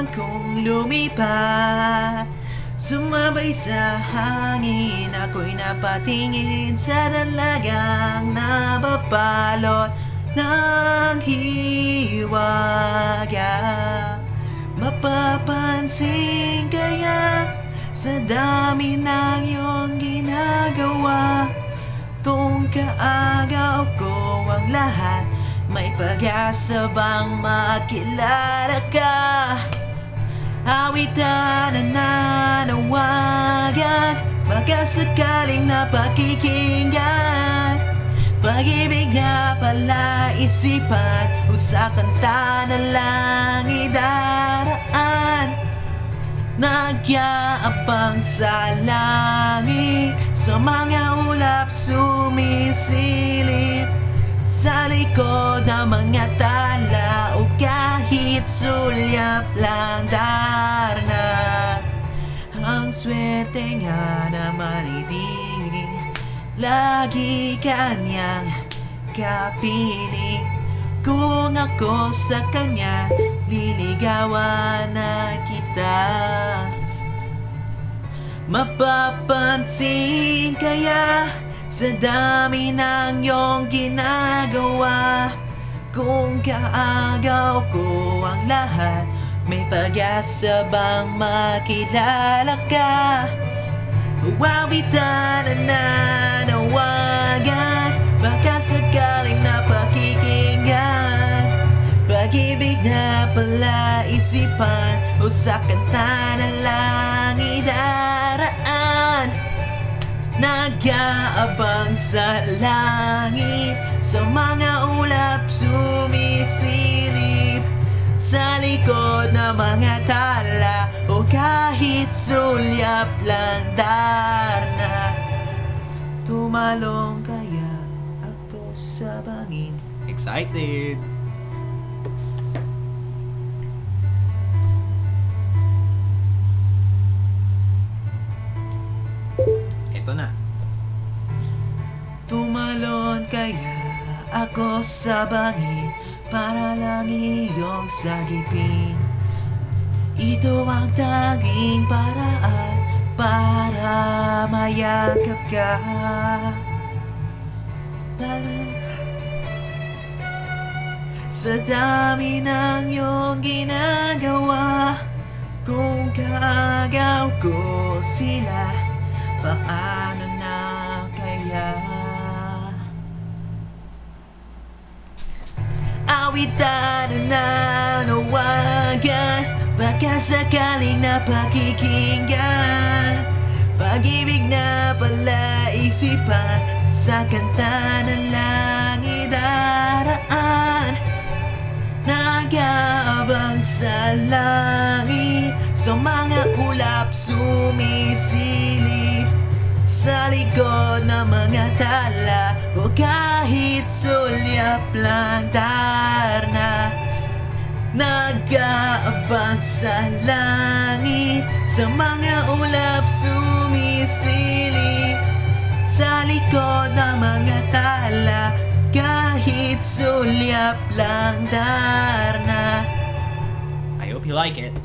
kailangan kong lumipat. Sumabay sa hangin, ako'y napatingin sa dalagang nababalot ng hiwaga. Mapapansin kaya sa dami ng iyong ginagawa, kung kaagaw ko ang lahat, may pag-asa bang makilala ka? Awitan na nanawagan, baka sakaling napakikinggan. Pag-ibig na palaisipan, o sa kanta na lang idaraan. Nagyaabang sa langit, sa mga ulap sumisilip, sa likod ng mga tala o kahit sulyap lang darna. Ang swerte nga naman hindi lagi kanyang kapiling. Kung ako sa kanya, liligawan na kita. Mapapansin kaya sa dami ng iyong ginagawa, kung kaagaw ko ang lahat, may pag-asa bang makilala ka? Awitan na nanawagan, baka sakaling napakikinggan. Pag-ibig na palaisipan, o sa kanta na lang idaraan. Nag-aabang sa langit, sa mga ulap sumisilip, sa likod ng mga tala o kahit sulyap lang darna. Tumalong kaya ako sa bangin. Excited! Ito na. Tumalon kaya ako sa bangin, para lang iyong sagipin. Ito ang tanging paraan para mayakap ka. Sa dami ng iyong ginagawa, kung kaagaw ko sila, paano na kaya? Awitan na nanawagan, baka sakaling napakikinggan. Pag-ibig na palaisipan, sa kanta na lang idaraan. Nag-aabang sa langit, sa mga ulap sumisilip, sa likod ng mga tala o kahit sulyap lang darna. Nag-aabang sa langit, sa mga ulap sumisilip, sa likod ng mga tala kahit sulyap lang darna. I hope you like it.